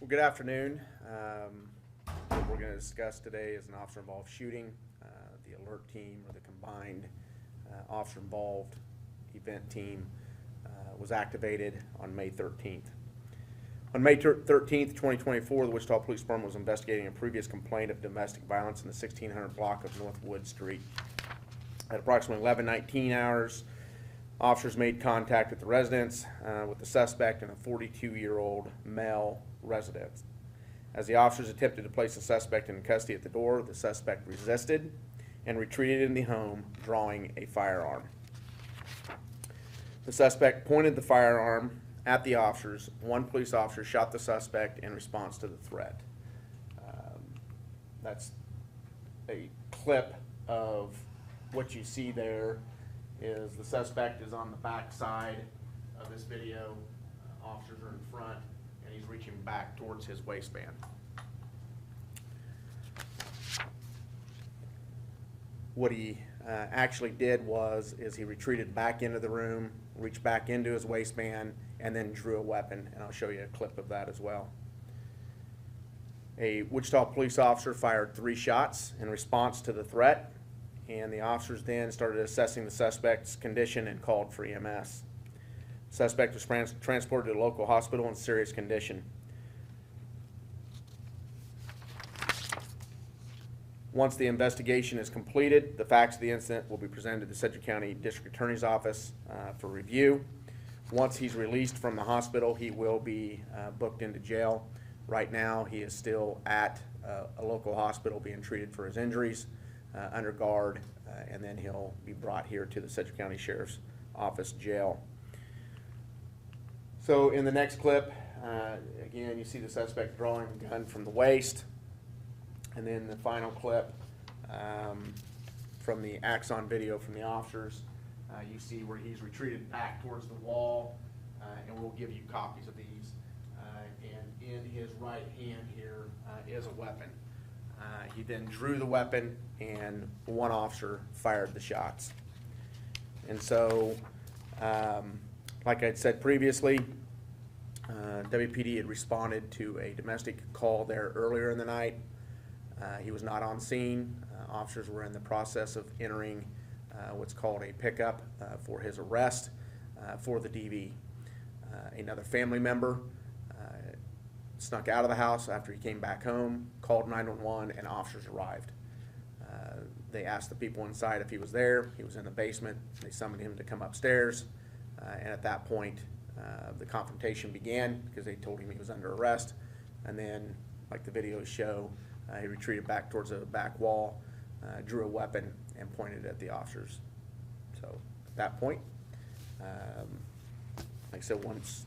Well, good afternoon. What we're going to discuss today is an officer-involved shooting. The alert team, or the combined officer-involved event team, was activated on May 13th. On May 13th, 2024, the Wichita Police Department was investigating a previous complaint of domestic violence in the 1600 block of North Wood Street. At approximately 11:19 hours, officers made contact with the residence with the suspect and a 42-year-old male resident. As the officers attempted to place the suspect in custody at the door, the suspect resisted and retreated in the home, drawing a firearm. The suspect pointed the firearm at the officers. One police officer shot the suspect in response to the threat. That's a clip of what you see there. Is the suspect is on the back side of this video. Officers are in front, and he's reaching back towards his waistband. What he actually did is he retreated back into the room, reached back into his waistband, and then drew a weapon, and I'll show you a clip of that as well. A Wichita police officer fired 3 shots in response to the threat, and the officers then started assessing the suspect's condition and called for EMS. The suspect was transported to a local hospital in serious condition. Once the investigation is completed, the facts of the incident will be presented to the Sedgwick County District Attorney's Office for review. Once he's released from the hospital, he will be booked into jail. Right now, he is still at a local hospital being treated for his injuries, under guard, and then he'll be brought here to the Sedgwick County Sheriff's Office jail. So in the next clip, again, you see the suspect drawing a gun from the waist. And then the final clip from the Axon video from the officers, you see where he's retreated back towards the wall, and we'll give you copies of these. And in his right hand here is a weapon. He then drew the weapon, and one officer fired the shots. And so, like I'd said previously, WPD had responded to a domestic call there earlier in the night. He was not on scene. Officers were in the process of entering what's called a pickup for his arrest for the DV. Another family member snuck out of the house after he came back home, called 911, and officers arrived. They asked the people inside if he was there. He was in the basement. They summoned him to come upstairs, and at that point, the confrontation began because they told him he was under arrest. And then, like the videos show, he retreated back towards a back wall, drew a weapon, and pointed at the officers. So at that point, like I said, once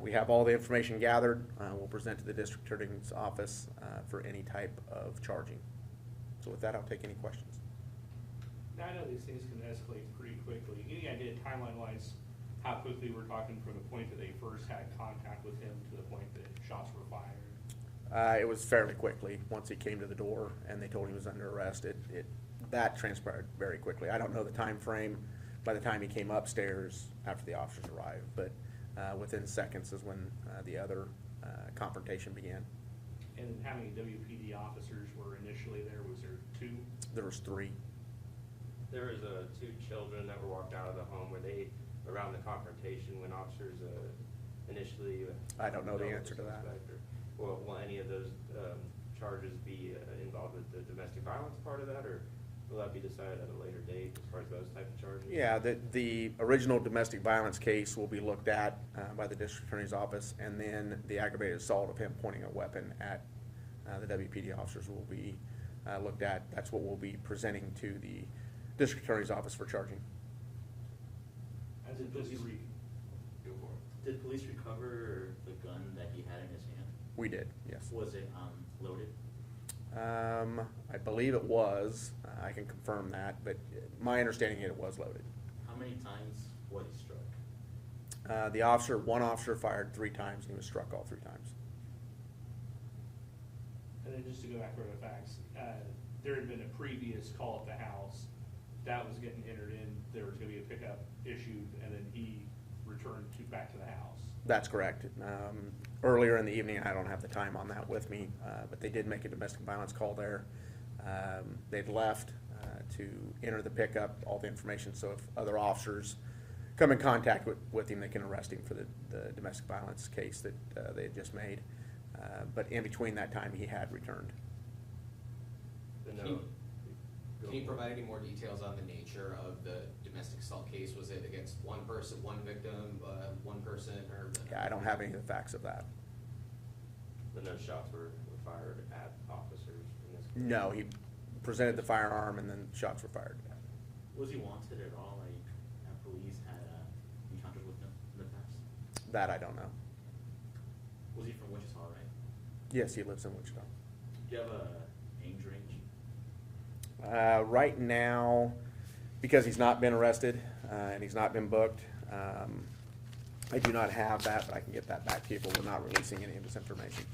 we have all the information gathered, we'll present to the District Attorney's Office for any type of charging. So with that, I'll take any questions. Now, I know these things can escalate pretty quickly. Any idea, timeline-wise, how quickly we're talking from the point that they first had contact with him to the point that shots were fired? It was fairly quickly. Once he came to the door and they told him he was under arrest, that transpired very quickly. I don't know the time frame by the time he came upstairs after the officers arrived, but within seconds is when the other confrontation began. And how many WPD officers were initially there? Was there 2? There was 3. There was 2 children that were walked out of the home where they, around the confrontation, when officers initially... I don't know the answer to that. Will any of those charges be involved with the domestic violence part of that, or will that be decided at a later date as far as those type of charges? Yeah, the original domestic violence case will be looked at by the District Attorney's Office, and then the aggravated assault of him pointing a weapon at the WPD officers will be looked at. That's what we'll be presenting to the District Attorney's Office for charging. As it does Did police recover the gun that he had in his hand? We did, yes. Was it loaded? I believe it was. I can confirm that, but my understanding is it was loaded. How many times was he struck? One officer fired 3 times, and he was struck all 3 times. And then just to go back over the facts, there had been a previous call at the house that was getting entered in. There was going to be a pickup issued, and then he returned back to the house. That's correct. earlier in the evening. I don't have the time on that with me, but they did make a domestic violence call there. They'd left to enter the pickup, all the information, so if other officers come in contact with him, they can arrest him for the domestic violence case that they had just made. But in between that time, he had returned. Can you provide any more details on the nature of the domestic assault case? Was it against one person, one victim, one person, or? Yeah, I don't have any of the facts of that. But no shots were fired at officers in this case? No, he presented the firearm and then shots were fired. Was he wanted at all? Like, have police had encounters with him in the past? That I don't know. Was he from Wichita, right? Yes, he lives in Wichita. Do you have a age range? Right now, because he's not been arrested and he's not been booked, I do not have that, but I can get that back to you, but we're not releasing any of this information.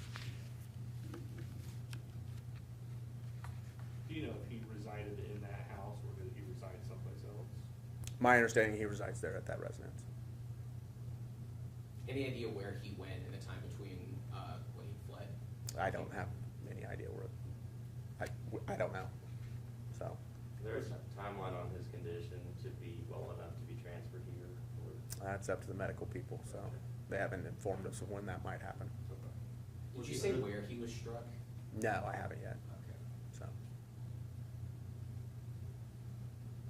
Do you know if he resided in that house or did he reside someplace else? My understanding, he resides there at that residence. Any idea where he went in the time between when he fled? I don't have any idea where, I don't know, so. There's a timeline on his condition to be well enough to be transferred here? Or? That's up to the medical people, so they haven't informed us of when that might happen. Did you say where he was struck? No, I haven't yet, Okay. so.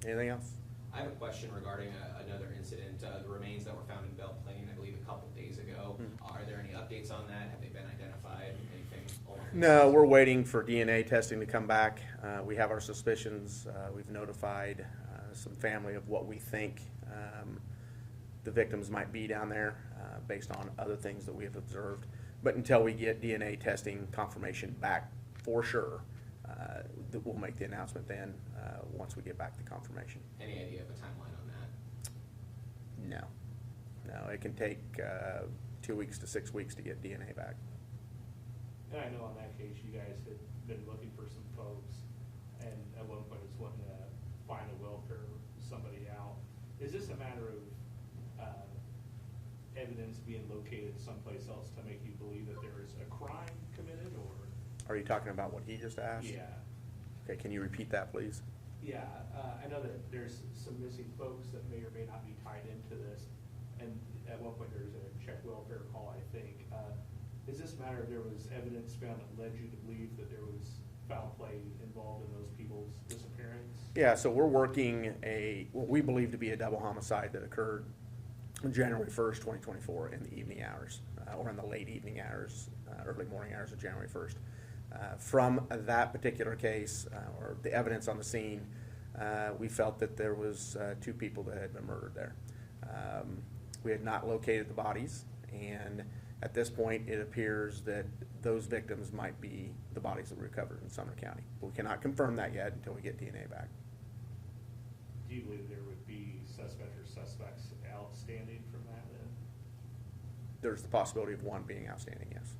Anything else? I have a question regarding another incident, the remains that were found in Belle Plaine, I believe a couple days ago. Are there any updates on that? Have they been identified? Anything along those No, lines? we're waiting for DNA testing to come back. We have our suspicions. We've notified some family of what we think the victims might be down there based on other things that we have observed. But until we get DNA testing confirmation back for sure, we'll make the announcement then once we get back the confirmation. Any idea of a timeline on that? No. No, it can take 2 weeks to 6 weeks to get DNA back. And I know on that case, you guys had been looking for some folks, and at one point was wanting to find a welfare somebody out. Is this a matter of evidence being located someplace else to make you believe that there is a crime committed, or? Are you talking about what he just asked? Yeah, Okay, can you repeat that, please? yeah. I know that there's some missing folks that may or may not be tied into this, and at one point there was a check welfare call, I think. Is this a matter of there was evidence found that led you to believe that there was foul play involved in those people's disappearance? Yeah, so we're working what we believe to be a double homicide that occurred January 1st, 2024 in the evening hours, or in the late evening hours, early morning hours of January 1st. From that particular case, or the evidence on the scene, we felt that there was 2 people that had been murdered there. We had not located the bodies, and at this point, it appears that those victims might be the bodies that were recovered in Sumner County. But we cannot confirm that yet until we get DNA back. Do you believe there would be suspect or suspects outstanding from that then? There's the possibility of one being outstanding, yes.